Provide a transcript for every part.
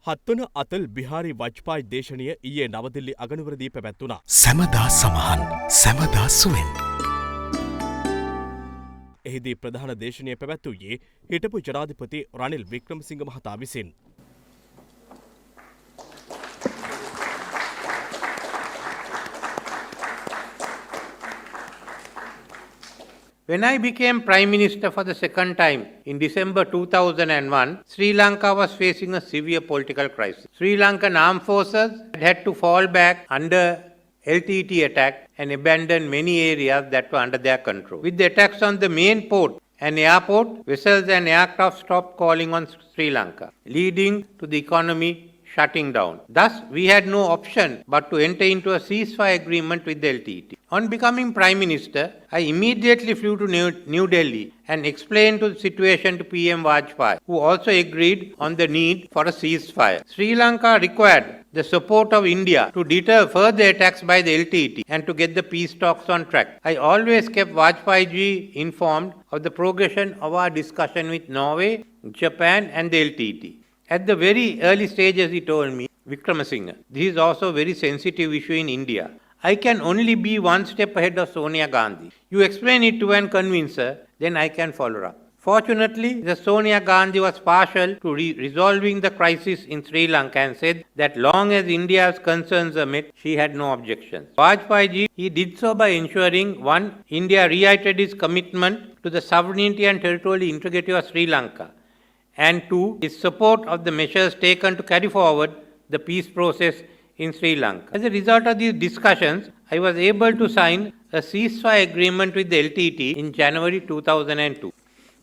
හත්වන අතල් බිහාරි වජ්පායි දේශනය ඊයේ නවදිල්ලි අගනුවරදී පැවැත්වුණා. සැමදා සමහන් සැමදා සුවෙන්. එහිදී ප්‍රධාන දේශනය පැවැත්වූයේ හිටපු ජනාධිපති රනිල් වික්‍රමසිංහ මහතා විසින්. When I became Prime Minister for the second time in December 2001, Sri Lanka was facing a severe political crisis. Sri Lankan armed forces had to fall back under Ltte attack and abandon many areas that were under their control. With the attacks on the main port and airport, vessels and aircraft stopped calling on Sri Lanka, leading to the economy shutting down. Thus, we had no option but to enter into a ceasefire agreement with the Ltte. On becoming Prime Minister, I immediately flew to New Delhi and explained the situation to PM Vajpayee, who also agreed on the need for a ceasefire. Sri Lanka required the support of India to deter further attacks by the Ltte and to get the peace talks on track. I always kept Vajpayee ji informed of the progression of our discussion with Norway, Japan and the Ltte. At the very early stages, he told me, Vikramasinghe, this is also a very sensitive issue in India. I can only be one step ahead of Sonia Gandhi. You explain it to her and convince her, then I can follow up. Fortunately, the Sonia Gandhi was partial to resolving the crisis in Sri Lanka and said that long as India's concerns are met, she had no objections. Vajpayee ji, he did so by ensuring, one, India reiterated its commitment to the sovereignty and territorial integrity of Sri Lanka, and two, his support of the measures taken to carry forward the peace process in Sri Lanka. As a result of these discussions, I was able to sign a ceasefire agreement with the Ltte in January 2002.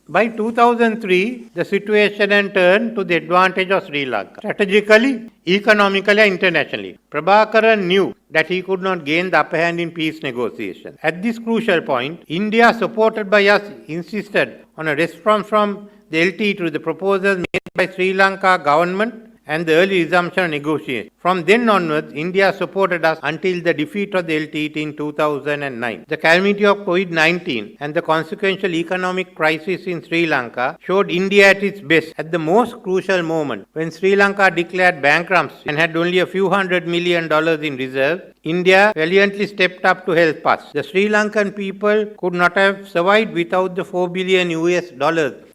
By 2003, the situation had turned to the advantage of Sri Lanka. Strategically, economically and internationally, Prabhakaran knew that he could not gain the upper hand in peace negotiations. At this crucial point, India, supported by us, insisted on a response from the Ltte to the proposals made by Sri Lanka government and the early resumption of negotiations. From then onwards, India supported us until the defeat of the Ltte in 2009. The calamity of COVID-19 and the consequential economic crisis in Sri Lanka showed India at its best at the most crucial moment. When Sri Lanka declared bankruptcy and had only a few $100 million in reserves, India valiantly stepped up to help us. The Sri Lankan people could not have survived without the $4 billion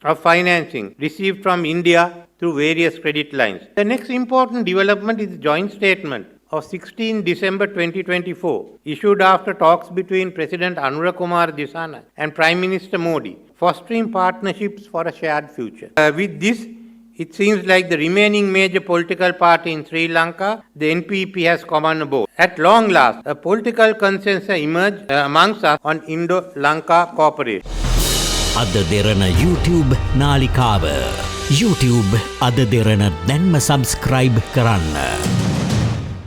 of financing received from India through various credit lines. The next important development is the joint statement of 16 December 2024, issued after talks between President Anura Kumar Disana and Prime Minister Modi, fostering partnerships for a shared future. With this, it seems like the remaining major political party in Sri Lanka, the NPP, has come on board. At long last, a political consensus emerged amongst us on Indo-Lanka cooperation. අද දෙරණ YouTube නාලිකාව YouTube අද දෙරණ දැන්ම subscribe කරන්න.